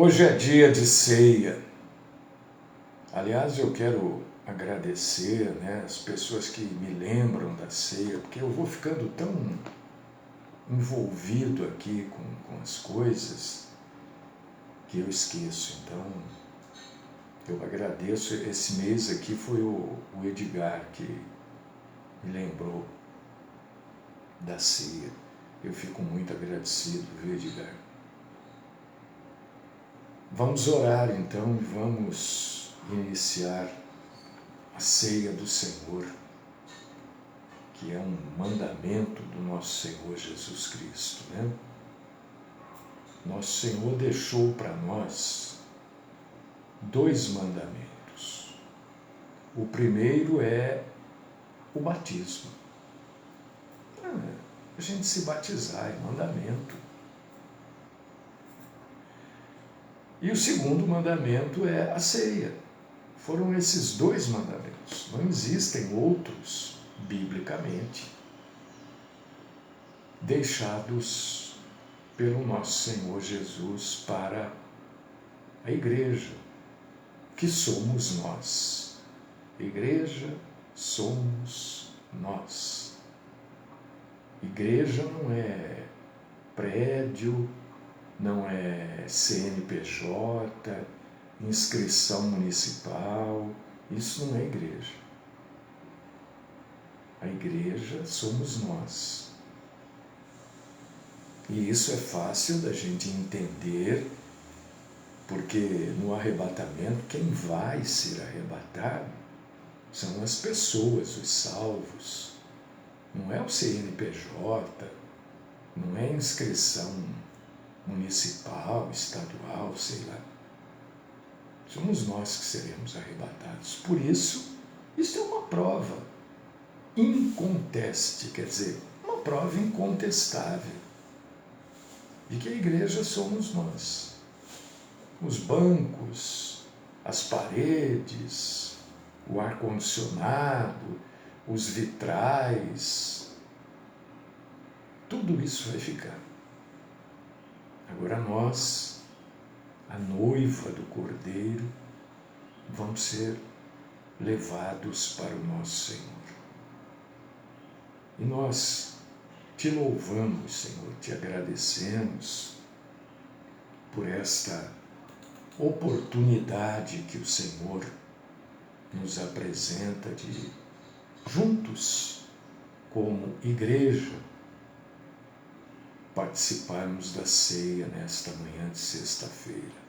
Hoje é dia de ceia. Aliás, eu quero agradecer, as pessoas que me lembram da ceia, porque eu vou ficando tão envolvido aqui com as coisas que eu esqueço. Então, eu agradeço. Esse mês aqui foi o Edgar que me lembrou da ceia. Eu fico muito agradecido, viu, Edgar? Vamos orar então e vamos iniciar a ceia do Senhor, que é um mandamento do nosso Senhor Jesus Cristo, Nosso Senhor deixou para nós 2 mandamentos. O primeiro é o batismo. A gente se batizar é mandamento. E o segundo mandamento é a ceia. Foram esses 2 mandamentos. Não existem outros, biblicamente, deixados pelo nosso Senhor Jesus para a igreja, que somos nós. Igreja somos nós. Igreja não é prédio, não é CNPJ, inscrição municipal, isso não é igreja. A igreja somos nós. E isso é fácil da gente entender, porque no arrebatamento, quem vai ser arrebatado são as pessoas, os salvos. Não é o CNPJ, não é inscrição municipal, estadual, sei lá. Somos nós que seremos arrebatados. Por isso é uma prova inconteste, quer dizer, uma prova incontestável de que a igreja somos nós. Os bancos, as paredes, o ar-condicionado, os vitrais, tudo isso vai ficar. Agora nós, a noiva do Cordeiro, vamos ser levados para o nosso Senhor. E nós te louvamos, Senhor, te agradecemos por esta oportunidade que o Senhor nos apresenta de, juntos, como igreja, participarmos da ceia nesta manhã de sexta-feira.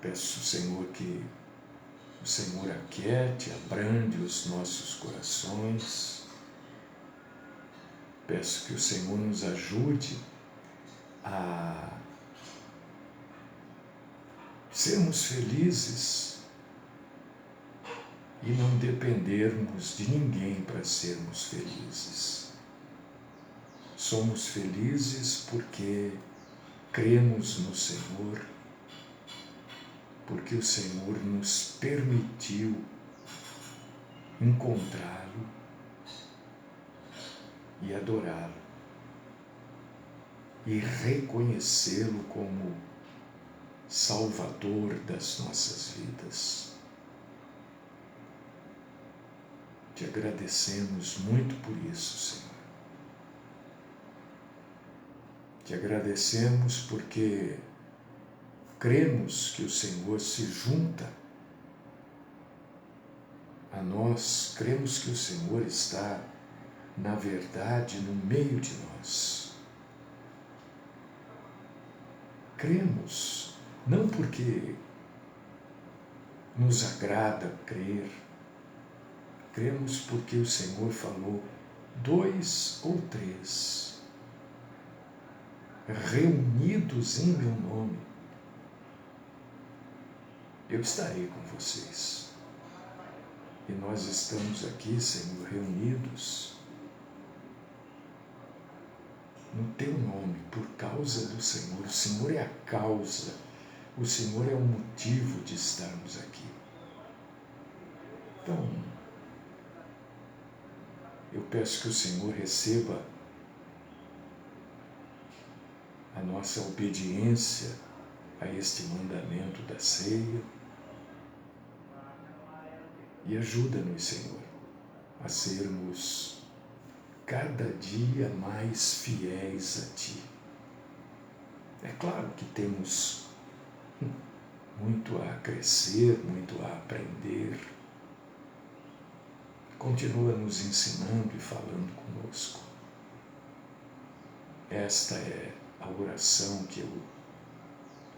Peço, Senhor, que o Senhor aquiete, abrande os nossos corações. Peço que o Senhor nos ajude a sermos felizes e não dependermos de ninguém para sermos felizes. Somos felizes porque cremos no Senhor, porque o Senhor nos permitiu encontrá-lo e adorá-lo e reconhecê-lo como Salvador das nossas vidas. Te agradecemos muito por isso, Senhor. Te agradecemos porque cremos que o Senhor se junta a nós, cremos que o Senhor está, na verdade, no meio de nós. Cremos, não porque nos agrada crer, cremos porque o Senhor falou: 2 ou 3 reunidos em meu nome, eu estarei com vocês. E nós estamos aqui, Senhor, reunidos no teu nome, por causa do Senhor. O Senhor é a causa, o Senhor é o motivo de estarmos aqui. Então, eu peço que o Senhor receba a nossa obediência a este mandamento da ceia e ajuda-nos, Senhor, a sermos cada dia mais fiéis a Ti. É claro que temos muito a crescer, muito a aprender. Continua nos ensinando e falando conosco. Esta é a oração que eu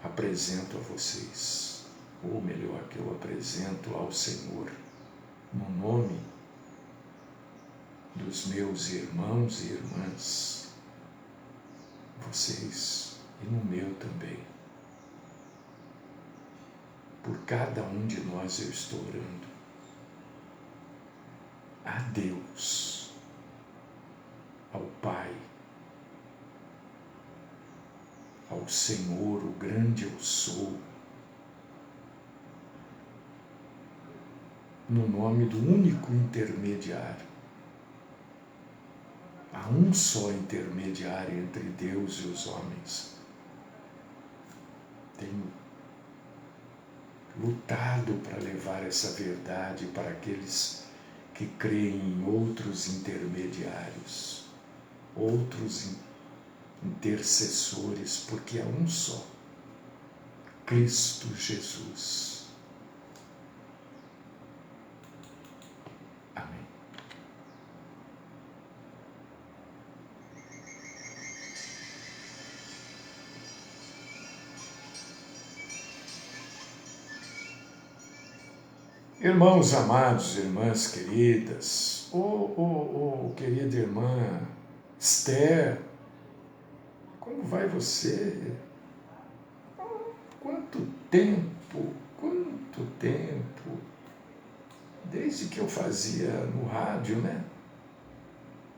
apresento a vocês, ou melhor, que eu apresento ao Senhor, no nome dos meus irmãos e irmãs, vocês e no meu também. Por cada um de nós eu estou orando. A Deus, ao Pai, ao Senhor, o grande eu sou, no nome do único intermediário. Há um só intermediário entre Deus e os homens. Tenho lutado para levar essa verdade para aqueles que creem em outros intermediários, outros intercessores, porque há um só, Cristo Jesus. Amém. Irmãos amados, irmãs queridas, querida irmã Esther, como vai você? Quanto tempo, desde que eu fazia no rádio, né?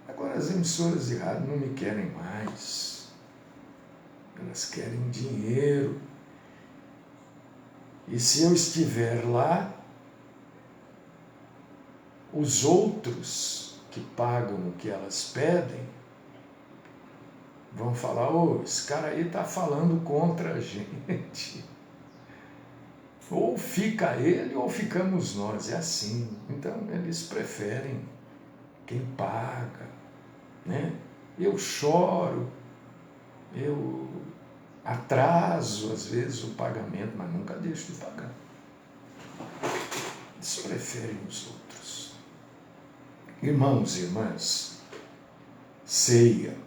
Agora as emissoras de rádio não me querem mais, elas querem dinheiro, e se eu estiver lá, os outros que pagam o que elas pedem vão falar: esse cara aí está falando contra a gente. Ou fica ele ou ficamos nós, é assim. Então eles preferem quem paga, né? Eu choro, eu atraso às vezes o pagamento, mas nunca deixo de pagar. Eles preferem os outros. Irmãos e irmãs, ceia.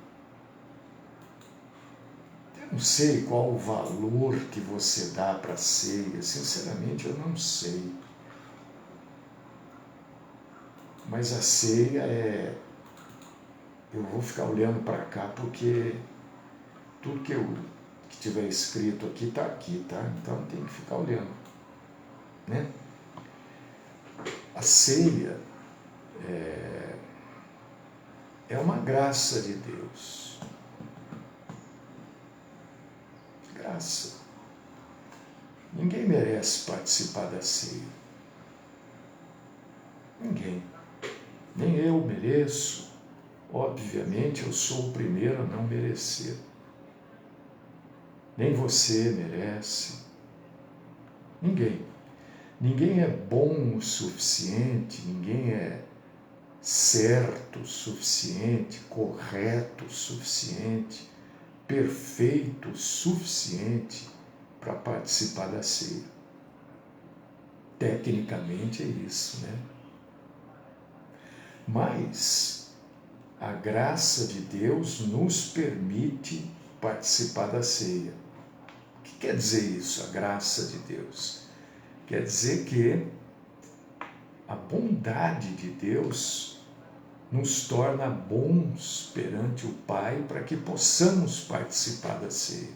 Eu não sei qual o valor que você dá para a ceia, sinceramente eu não sei. Mas a ceia é... Eu vou ficar olhando para cá porque tudo que tiver escrito aqui está aqui, tá? Então tem que ficar olhando, né? A ceia é uma graça de Deus. Graça. Ninguém merece participar da ceia. Ninguém. Nem eu mereço. Obviamente eu sou o primeiro a não merecer. Nem você merece. Ninguém. Ninguém é bom o suficiente, ninguém é certo o suficiente, correto o suficiente, perfeito o suficiente para participar da ceia. Tecnicamente é isso, né? Mas a graça de Deus nos permite participar da ceia. O que quer dizer isso, a graça de Deus? Quer dizer que a bondade de Deus nos torna bons perante o Pai para que possamos participar da ceia.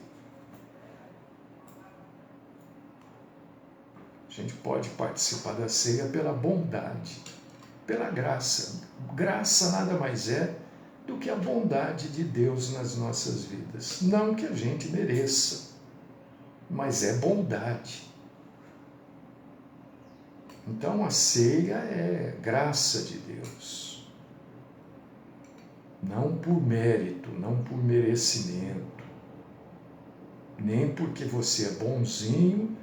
A gente pode participar da ceia pela bondade, pela graça. Graça nada mais é do que a bondade de Deus nas nossas vidas. Não que a gente mereça, mas é bondade. Então a ceia é graça de Deus. não por mérito, não por merecimento, nem porque você é bonzinho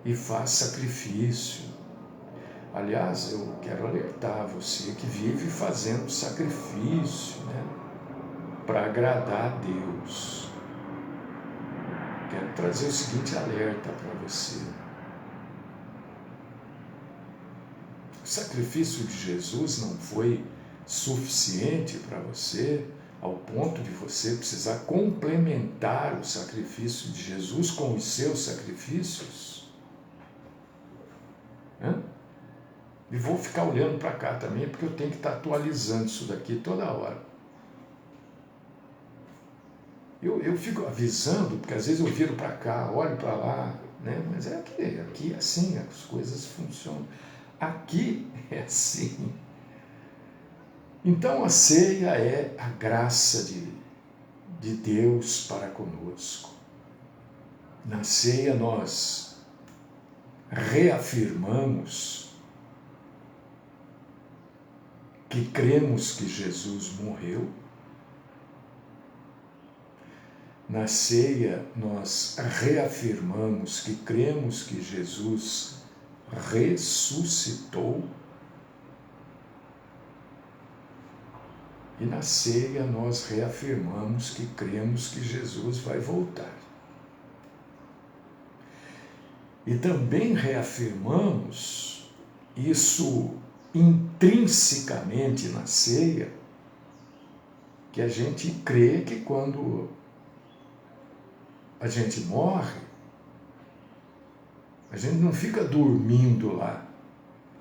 e faz sacrifício. Aliás, eu quero alertar você que vive fazendo sacrifício, né, para agradar a Deus. Quero trazer o seguinte alerta para você. O sacrifício de Jesus não foi suficiente para você ao ponto de você precisar complementar o sacrifício de Jesus com os seus sacrifícios? E vou ficar olhando para cá também, porque eu tenho que estar atualizando isso daqui toda hora. Eu fico avisando, porque às vezes eu viro para cá, olho para lá, né? Mas aqui é assim, as coisas funcionam. Aqui é assim. Então a ceia é a graça de Deus para conosco. Na ceia nós reafirmamos que cremos que Jesus morreu. Na ceia nós reafirmamos que cremos que Jesus ressuscitou. E na ceia nós reafirmamos que cremos que Jesus vai voltar. E também reafirmamos isso intrinsecamente na ceia, que a gente crê que quando a gente morre, a gente não fica dormindo lá.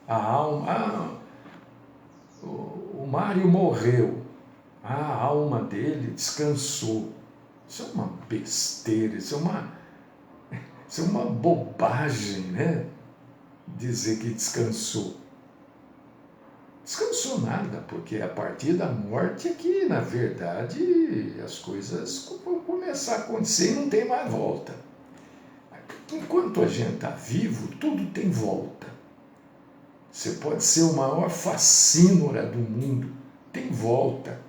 A alma, o Mário morreu, a alma dele descansou. Isso é uma besteira, isso é uma bobagem, né? Dizer que descansou. Descansou nada, porque a partir da morte é que, na verdade, as coisas vão começar a acontecer e não tem mais volta. Enquanto a gente está vivo, tudo tem volta. Você pode ser o maior facínora do mundo, tem volta.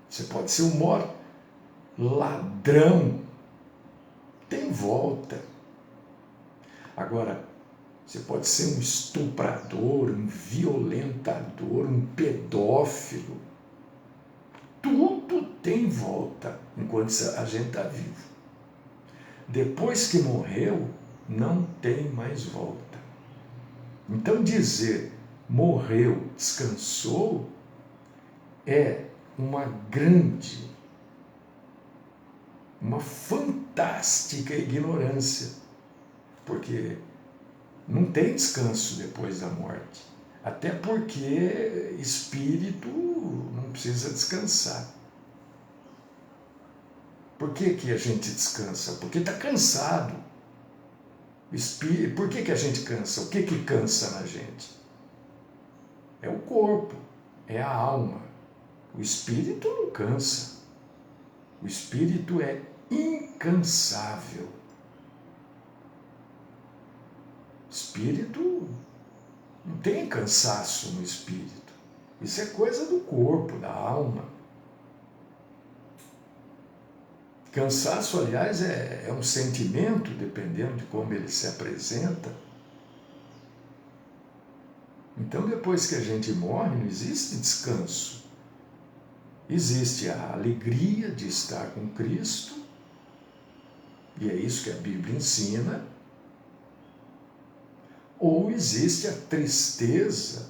Você pode ser o maior ladrão, tem volta. Agora, você pode ser um estuprador, um violentador, um pedófilo. Tudo tem volta enquanto a gente está vivo. Depois que morreu, não tem mais volta. Então dizer morreu, descansou, é uma grande, uma fantástica ignorância, porque não tem descanso depois da morte, até porque espírito não precisa descansar. Por que a gente descansa? Porque está cansado. Por que a gente cansa? O que cansa na gente? É o corpo, é a alma. O espírito não cansa. O espírito é incansável. Espírito não tem cansaço no espírito. Isso é coisa do corpo, da alma. Cansaço, aliás, é um sentimento, dependendo de como ele se apresenta. Então, depois que a gente morre, não existe descanso. Existe a alegria de estar com Cristo, e é isso que a Bíblia ensina, ou existe a tristeza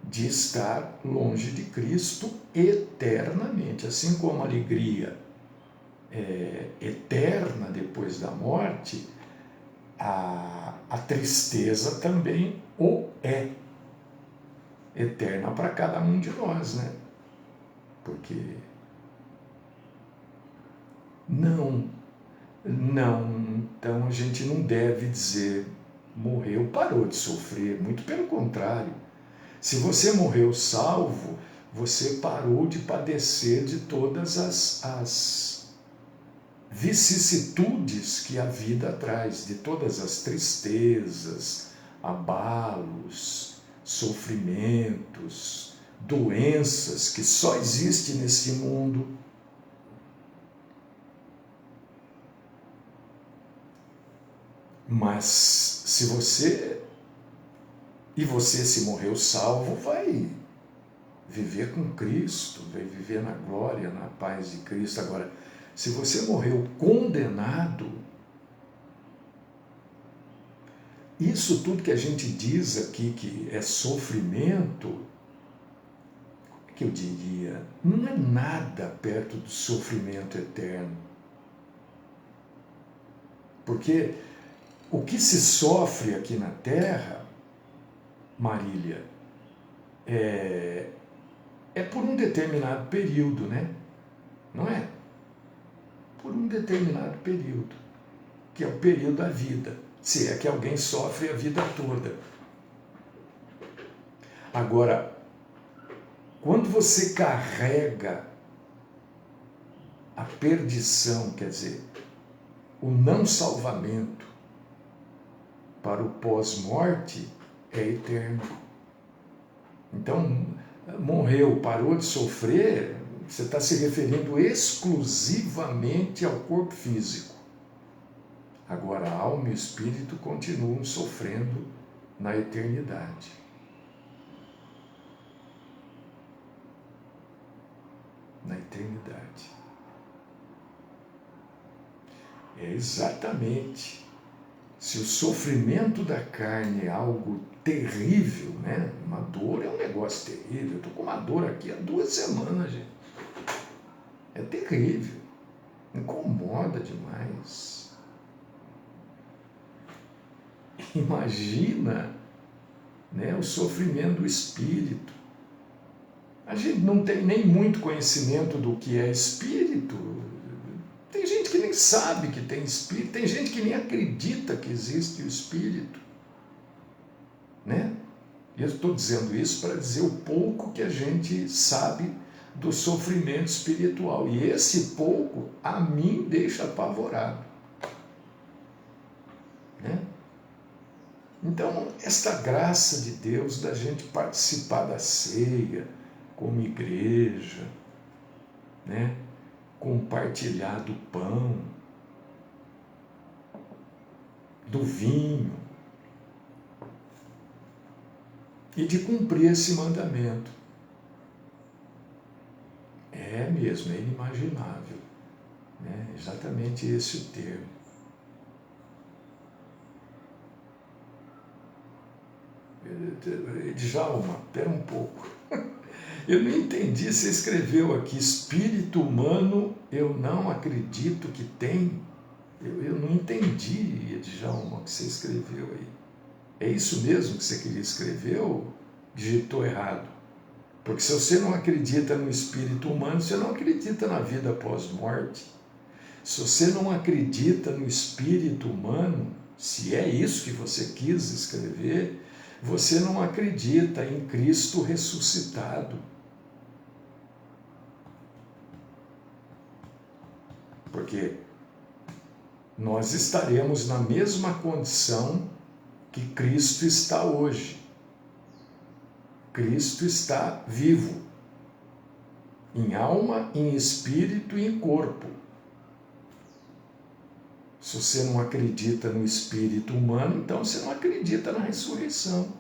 de estar longe de Cristo eternamente. Assim como a alegria é eterna depois da morte, a tristeza também o é eterna para cada um de nós, né? Porque então a gente não deve dizer morreu, parou de sofrer, muito pelo contrário. Se você morreu salvo, você parou de padecer de todas as vicissitudes que a vida traz, de todas as tristezas, abalos, sofrimentos, doenças que só existem nesse mundo. Mas se você se morreu salvo, vai viver com Cristo, vai viver na glória, na paz de Cristo. Agora, se você morreu condenado, isso tudo que a gente diz aqui que é sofrimento, que eu diria, não é nada perto do sofrimento eterno. Porque o que se sofre aqui na Terra, Marília, é por um determinado período, né? Não é? Por um determinado período, que é o período da vida, se é que alguém sofre a vida toda. Agora, quando você carrega a perdição, quer dizer, o não salvamento para o pós-morte, é eterno. Então, morreu, parou de sofrer, você está se referindo exclusivamente ao corpo físico. Agora, a alma e o espírito continuam sofrendo na eternidade. Na eternidade. É exatamente. Se o sofrimento da carne é algo terrível, né? Uma dor é um negócio terrível. Eu estou com uma dor aqui há 2 semanas, gente. É terrível. Incomoda demais. Imagina, né, o sofrimento do espírito. A gente não tem nem muito conhecimento do que é espírito. Tem gente que nem sabe que tem espírito, tem gente que nem acredita que existe o espírito. Né? E eu estou dizendo isso para dizer o pouco que a gente sabe do sofrimento espiritual. E esse pouco, a mim, deixa apavorado. Né? Então, esta graça de Deus da gente participar da ceia como igreja, né? Compartilhar do pão, do vinho, e de cumprir esse mandamento. É mesmo, é inimaginável. Né? Exatamente esse o termo. Djalma, espera um pouco. Eu não entendi, você escreveu aqui, espírito humano, eu não acredito que tem. Eu não entendi, Djalma, o que você escreveu aí. É isso mesmo que você queria escrever ou digitou errado? Porque se você não acredita no espírito humano, você não acredita na vida pós-morte. Se você não acredita no espírito humano, se é isso que você quis escrever, você não acredita em Cristo ressuscitado. Porque nós estaremos na mesma condição que Cristo está hoje. Cristo está vivo, em alma, em espírito e em corpo. Se você não acredita no espírito humano, então você não acredita na ressurreição.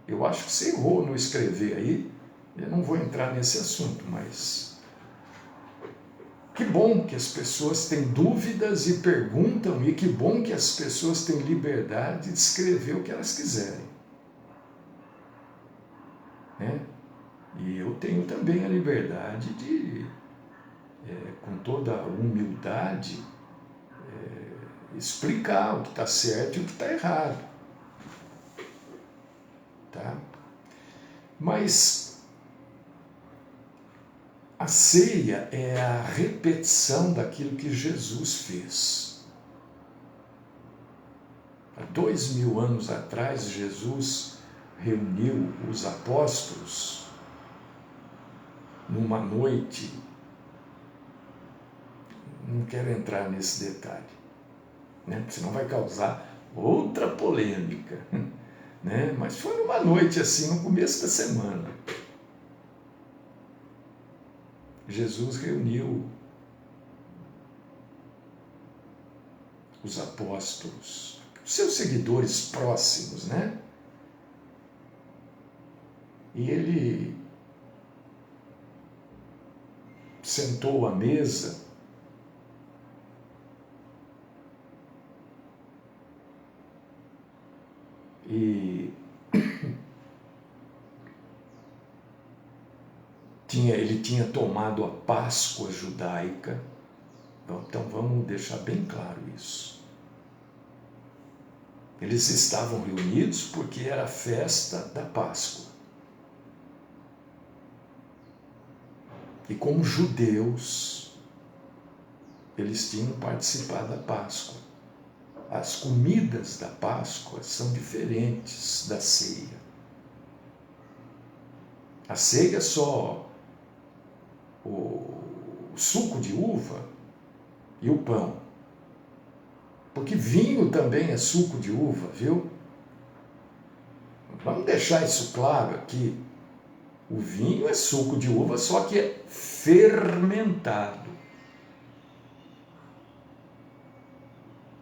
Eu acho que você errou no escrever aí. Eu não vou entrar nesse assunto, mas que bom que as pessoas têm dúvidas e perguntam, e que bom que as pessoas têm liberdade de escrever o que elas quiserem. Né? E eu tenho também a liberdade de, com toda a humildade, explicar o que está certo e o que está errado. Tá? Mas a ceia é a repetição daquilo que Jesus fez. Há 2000 anos atrás, Jesus reuniu os apóstolos numa noite. Não quero entrar nesse detalhe, né? Porque senão vai causar outra polêmica. Né? Mas foi numa noite assim, no começo da semana. Jesus reuniu os apóstolos, seus seguidores próximos, né? E ele sentou à mesa e ele tinha tomado a Páscoa judaica. Então vamos deixar bem claro isso. Eles estavam reunidos porque era a festa da Páscoa. E como judeus, eles tinham participado da Páscoa. As comidas da Páscoa são diferentes da ceia. A ceia é só o suco de uva e o pão. Porque vinho também é suco de uva, viu? Vamos deixar isso claro aqui. O vinho é suco de uva, só que é fermentado.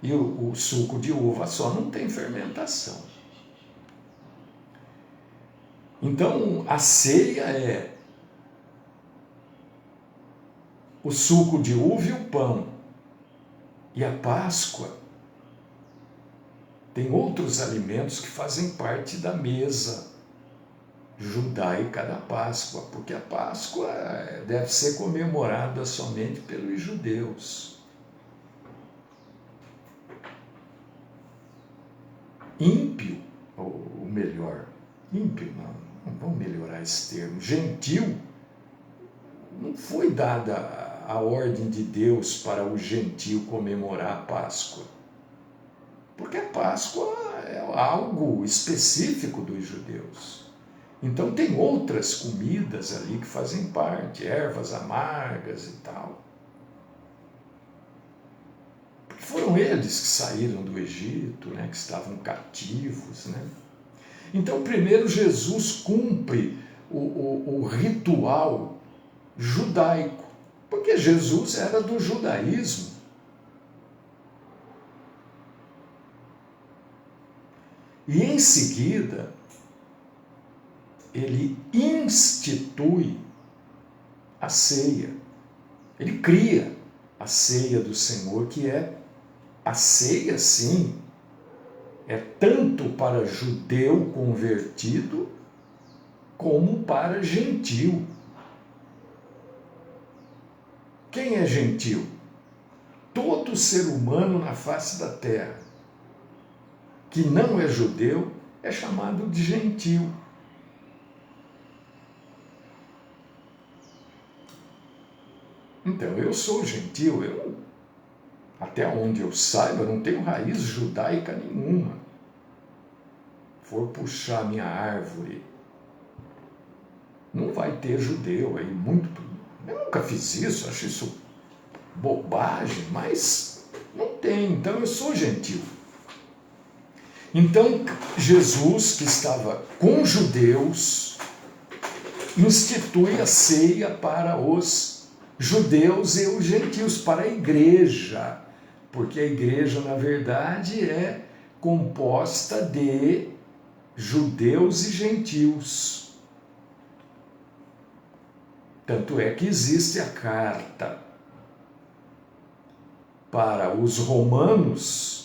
E o suco de uva só não tem fermentação. Então, a ceia é o suco de uva e o pão. E a Páscoa tem outros alimentos que fazem parte da mesa judaica da Páscoa, porque a Páscoa deve ser comemorada somente pelos judeus. Ímpio, ou melhor, ímpio não vamos melhorar esse termo, gentil, não foi dada a ordem de Deus para o gentil comemorar a Páscoa. Porque a Páscoa é algo específico dos judeus. Então tem outras comidas ali que fazem parte, ervas amargas e tal. Porque foram eles que saíram do Egito, né, que estavam cativos, né? Então primeiro Jesus cumpre o ritual judaico, porque Jesus era do judaísmo. E em seguida, ele institui a ceia. Ele cria a ceia do Senhor, que é a ceia, sim, é tanto para judeu convertido, como para gentil. Quem é gentil? Todo ser humano na face da terra que não é judeu é chamado de gentil. Então, eu sou gentil, até onde eu saiba, não tenho raiz judaica nenhuma. For puxar minha árvore, não vai ter judeu aí, muito. Eu nunca fiz isso, acho isso bobagem, mas não tem, então eu sou gentil. Então, Jesus, que estava com judeus, institui a ceia para os judeus e os gentios, para a igreja, porque a igreja, na verdade, é composta de judeus e gentios. Tanto é que existe a carta para os romanos,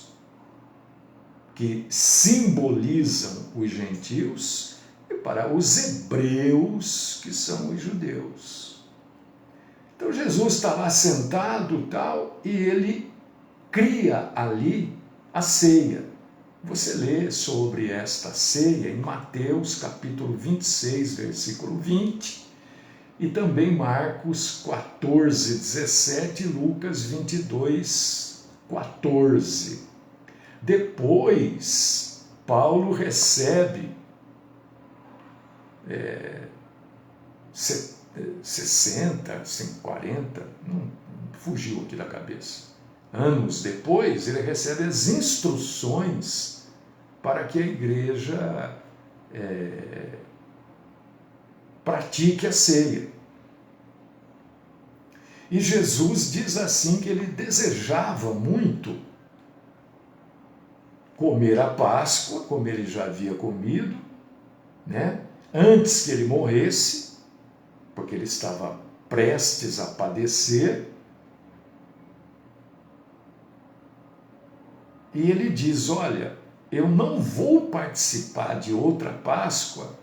que simbolizam os gentios, e para os hebreus, que são os judeus. Então Jesus está lá sentado tal, e ele cria ali a ceia. Você lê sobre esta ceia em Mateus capítulo 26, versículo 20, e também Marcos 14, 17 e Lucas 22, 14. Depois, Paulo recebe 60, 40, não fugiu aqui da cabeça. Anos depois, ele recebe as instruções para que a igreja pratique a ceia. E Jesus diz assim que ele desejava muito comer a Páscoa, como ele já havia comido, né? Antes que ele morresse, porque ele estava prestes a padecer. E ele diz: olha, eu não vou participar de outra Páscoa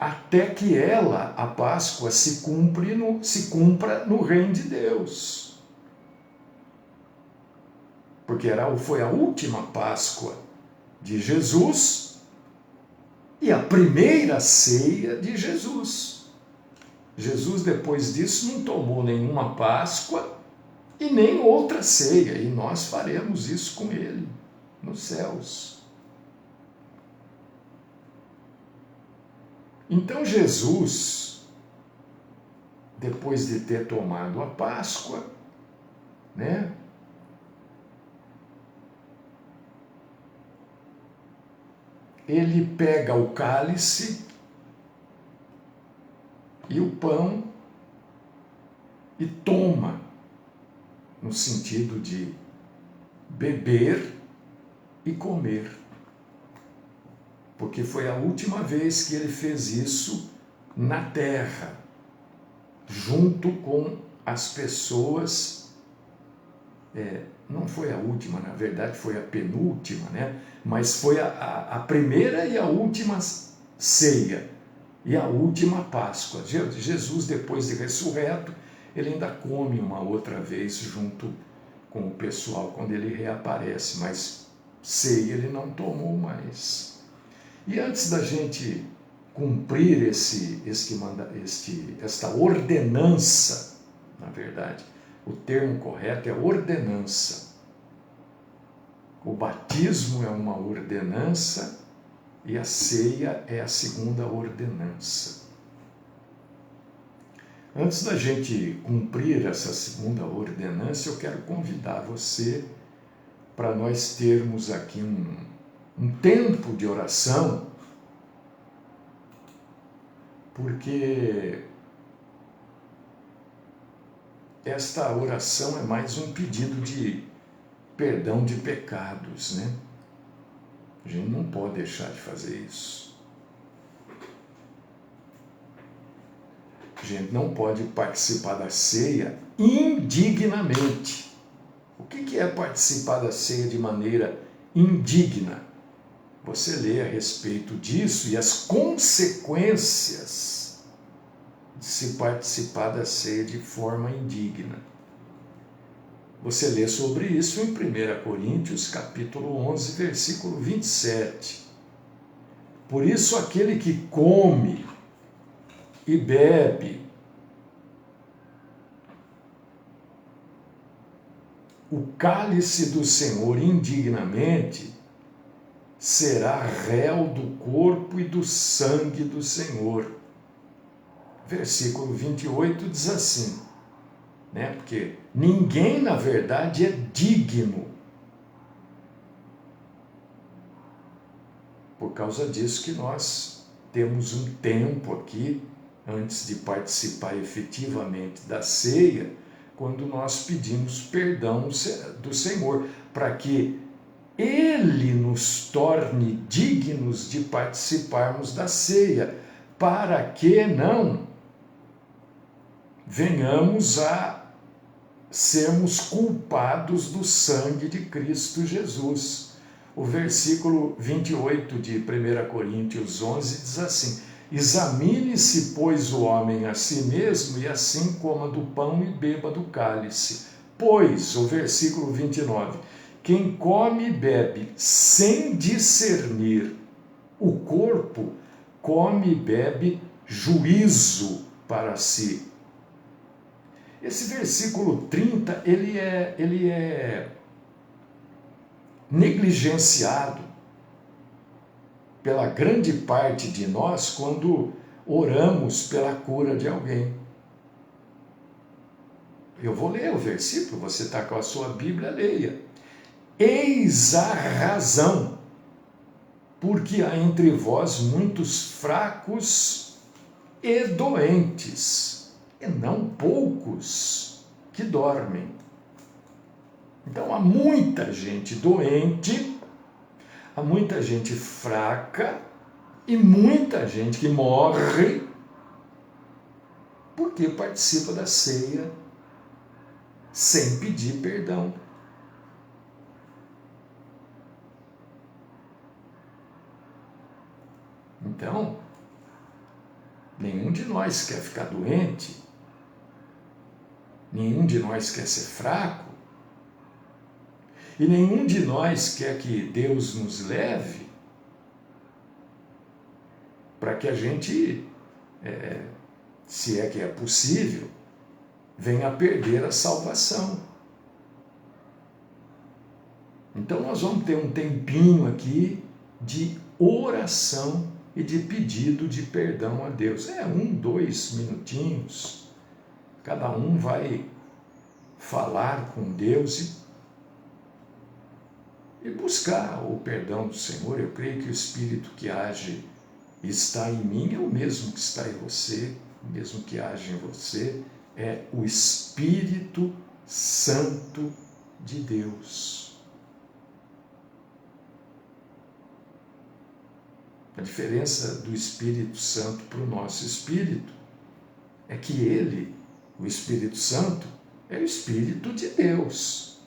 até que ela, a Páscoa, se cumpra no reino de Deus. Porque foi a última Páscoa de Jesus e a primeira ceia de Jesus. Jesus, depois disso, não tomou nenhuma Páscoa e nem outra ceia, e nós faremos isso com ele nos céus. Então Jesus, depois de ter tomado a Páscoa, né, ele pega o cálice e o pão e toma, no sentido de beber e comer. Porque foi a última vez que ele fez isso na terra, junto com as pessoas. Não foi a última, na verdade foi a penúltima, né? Mas foi a primeira e a última ceia e a última Páscoa. Jesus, depois de ressurreto, ele ainda come uma outra vez junto com o pessoal quando ele reaparece, mas ceia ele não tomou mais. E antes da gente cumprir esta ordenança, na verdade, o termo correto é ordenança. O batismo é uma ordenança e a ceia é a segunda ordenança. Antes da gente cumprir essa segunda ordenança, eu quero convidar você para nós termos aqui um tempo de oração, porque esta oração é mais um pedido de perdão de pecados, né? A gente não pode deixar de fazer isso. A gente não pode participar da ceia indignamente. O que é participar da ceia de maneira indigna? Você lê a respeito disso e as consequências de se participar da ceia de forma indigna. Você lê sobre isso em 1 Coríntios, capítulo 11, versículo 27. Por isso, aquele que come e bebe o cálice do Senhor indignamente, será réu do corpo e do sangue do Senhor. Versículo 28 diz assim, né? Porque ninguém, na verdade, é digno. Por causa disso que nós temos um tempo aqui, antes de participar efetivamente da ceia, quando nós pedimos perdão do Senhor, para que Ele nos torne dignos de participarmos da ceia, para que não venhamos a sermos culpados do sangue de Cristo Jesus. O versículo 28 de 1 Coríntios 11 diz assim: examine-se, pois, o homem a si mesmo, e assim coma do pão e beba do cálice. Pois, o versículo 29, quem come e bebe sem discernir o corpo, come e bebe juízo para si. Esse versículo 30, ele é negligenciado pela grande parte de nós quando oramos pela cura de alguém. Eu vou ler o versículo, você está com a sua Bíblia, leia. Eis a razão, porque há entre vós muitos fracos e doentes, e não poucos que dormem. Então há muita gente doente, há muita gente fraca e muita gente que morre porque participa da ceia sem pedir perdão. Então, nenhum de nós quer ficar doente, nenhum de nós quer ser fraco, e nenhum de nós quer que Deus nos leve para que a gente, se é que é possível, venha a perder a salvação. Então nós vamos ter um tempinho aqui de oração e de pedido de perdão a Deus. 2 minutinhos. Cada um vai falar com Deus e buscar o perdão do Senhor. Eu creio que o Espírito que age está em mim é o mesmo que está em você, o mesmo que age em você, é o Espírito Santo de Deus. A diferença do Espírito Santo para o nosso espírito é que ele, o Espírito Santo, é o Espírito de Deus.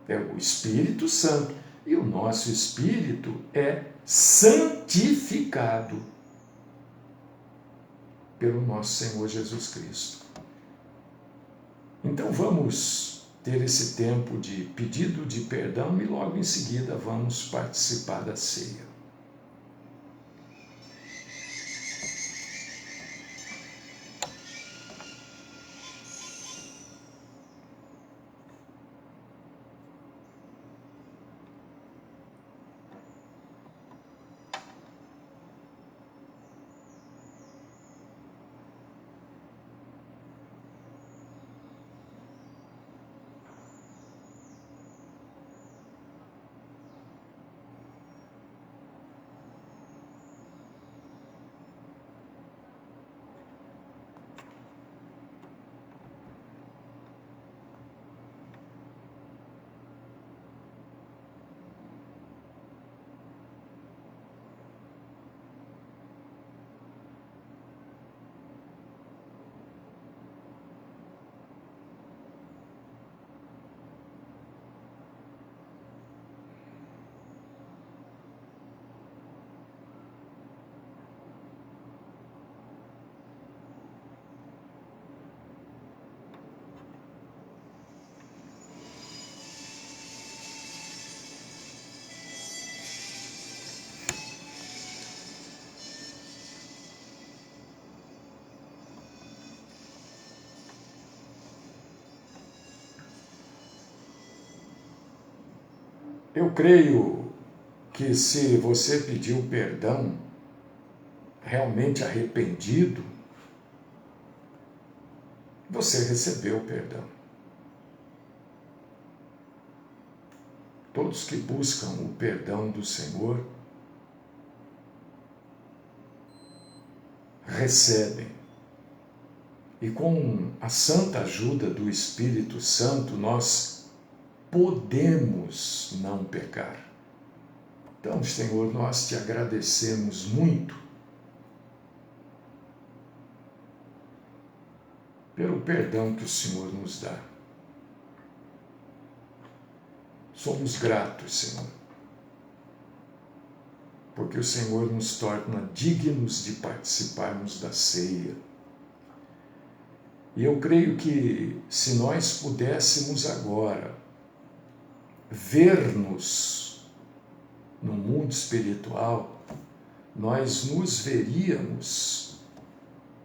É o Espírito Santo. E o nosso espírito é santificado pelo nosso Senhor Jesus Cristo. Então vamos ter esse tempo de pedido de perdão e logo em seguida vamos participar da ceia. Eu creio que se você pediu perdão, realmente arrependido, você recebeu o perdão. Todos que buscam o perdão do Senhor recebem. E com a santa ajuda do Espírito Santo, nós podemos não pecar. Então, Senhor, nós te agradecemos muito pelo perdão que o Senhor nos dá. Somos gratos, Senhor, porque o Senhor nos torna dignos de participarmos da ceia. E eu creio que se nós pudéssemos agora ver-nos no mundo espiritual, nós nos veríamos,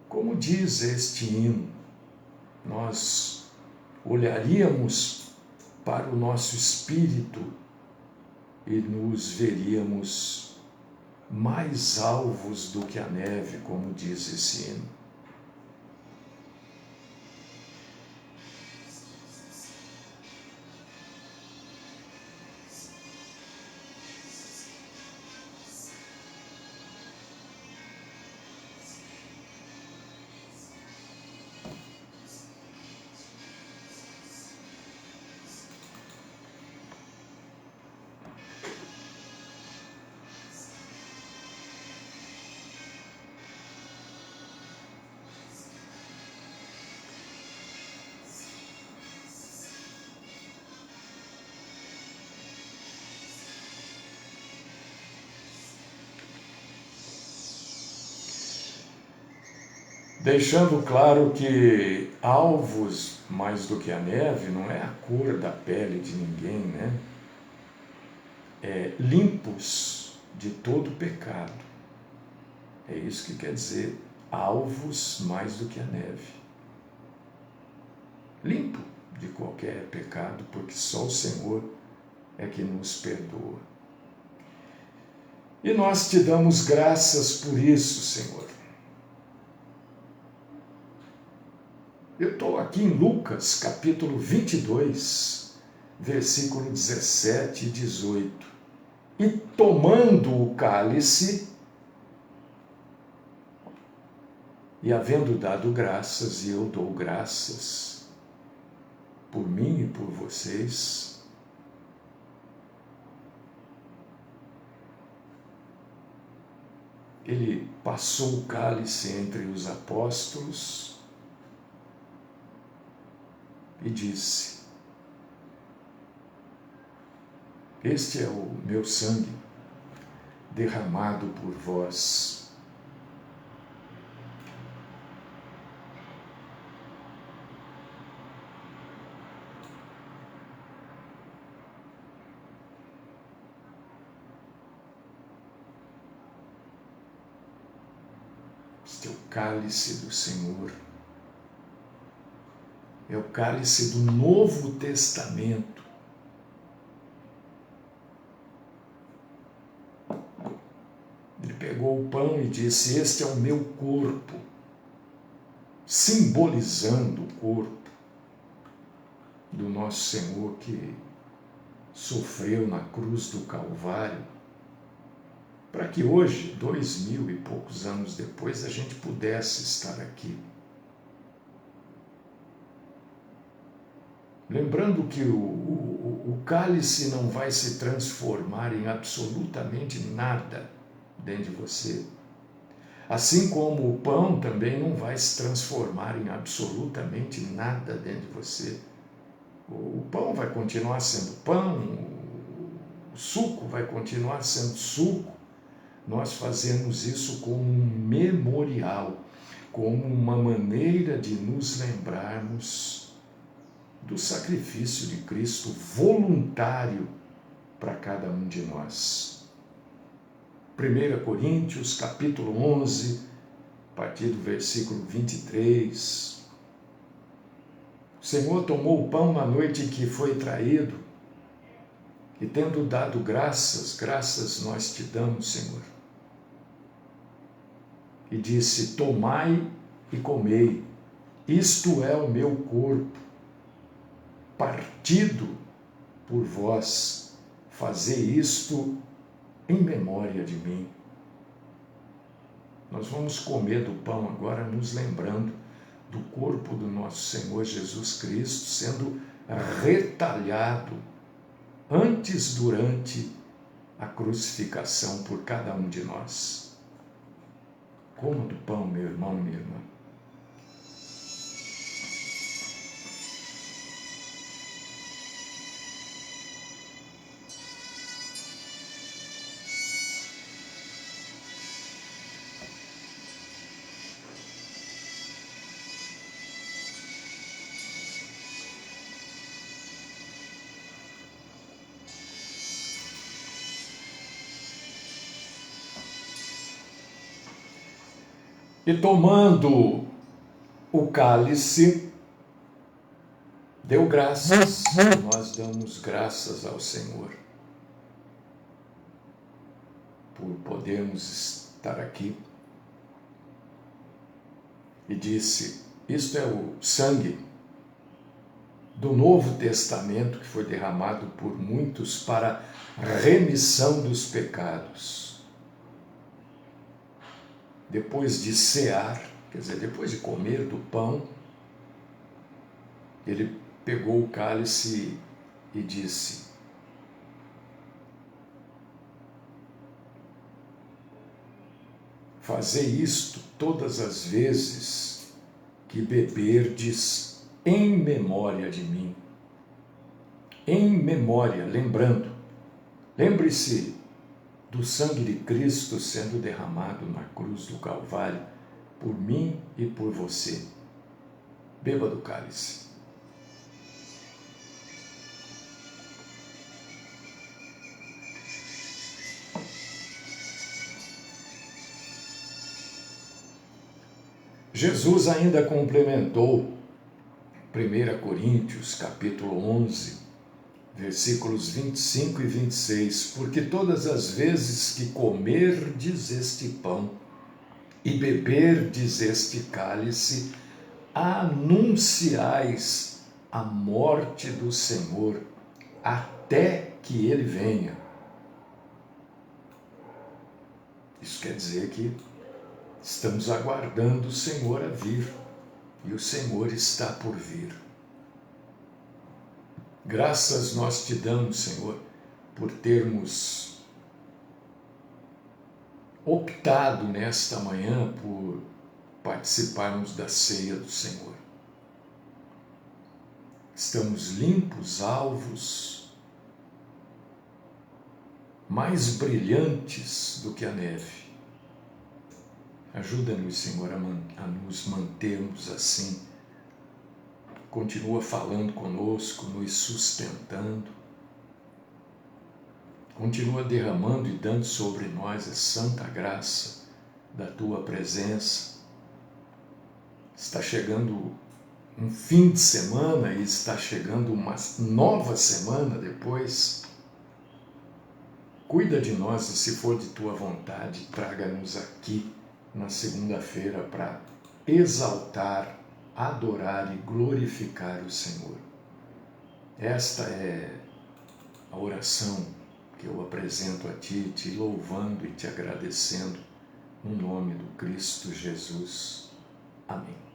como diz este hino, nós olharíamos para o nosso espírito e nos veríamos mais alvos do que a neve, como diz esse hino. deixando claro que alvos mais do que a neve não é a cor da pele de ninguém, né? Limpos de todo pecado. É isso que quer dizer, alvos mais do que a neve. Limpo de qualquer pecado, porque só o Senhor é que nos perdoa. E nós te damos graças por isso, Senhor. Eu estou aqui em Lucas, capítulo 22, versículo 17 e 18. E tomando o cálice, e havendo dado graças, e eu dou graças por mim e por vocês, ele passou o cálice entre os apóstolos e disse: este é o meu sangue derramado por vós. Este é o cálice do Senhor. É o cálice do Novo Testamento. Ele pegou o pão e disse: este é o meu corpo, simbolizando o corpo do nosso Senhor que sofreu na cruz do Calvário, para que hoje, 2000 e poucos anos depois, a gente pudesse estar aqui. Lembrando que o cálice não vai se transformar em absolutamente nada dentro de você. Assim como o pão também não vai se transformar em absolutamente nada dentro de você. O pão vai continuar sendo pão, o suco vai continuar sendo suco. Nós fazemos isso como um memorial, como uma maneira de nos lembrarmos do sacrifício de Cristo voluntário para cada um de nós. 1 Coríntios, capítulo 11, a partir do versículo 23. O Senhor tomou o pão na noite em que foi traído, e tendo dado graças nós te damos, Senhor. E disse: tomai e comei, isto é o meu corpo, partido por vós, fazei isto em memória de mim. Nós vamos comer do pão agora, nos lembrando do corpo do nosso Senhor Jesus Cristo sendo retalhado antes, durante a crucificação por cada um de nós. Coma do pão, meu irmão, minha irmã. E tomando o cálice, deu graças. Nós damos graças ao Senhor por podermos estar aqui. E disse: isto é o sangue do Novo Testamento que foi derramado por muitos para remissão dos pecados. Depois de cear, quer dizer, depois de comer do pão, ele pegou o cálice e disse: fazei isto todas as vezes que beberdes em memória de mim. Em memória, lembrando. Lembre-se do sangue de Cristo sendo derramado na cruz do Calvário por mim e por você. Beba do cálice. Jesus ainda complementou 1 Coríntios, capítulo 11, versículos 25 e 26, porque todas as vezes que comerdes este pão e beberdes este cálice, anunciais a morte do Senhor até que ele venha. Isso quer dizer que estamos aguardando o Senhor a vir, e o Senhor está por vir. Graças nós te damos, Senhor, por termos optado nesta manhã por participarmos da ceia do Senhor. Estamos limpos, alvos, mais brilhantes do que a neve. Ajuda-nos, Senhor, a nos mantermos assim. Continua falando conosco, nos sustentando. Continua derramando e dando sobre nós a santa graça da Tua presença. Está chegando um fim de semana e está chegando uma nova semana depois. Cuida de nós e, se for de Tua vontade, traga-nos aqui na segunda-feira para exaltar, adorar e glorificar o Senhor. Esta é a oração que eu apresento a Ti, te louvando e te agradecendo, no nome do Cristo Jesus. Amém.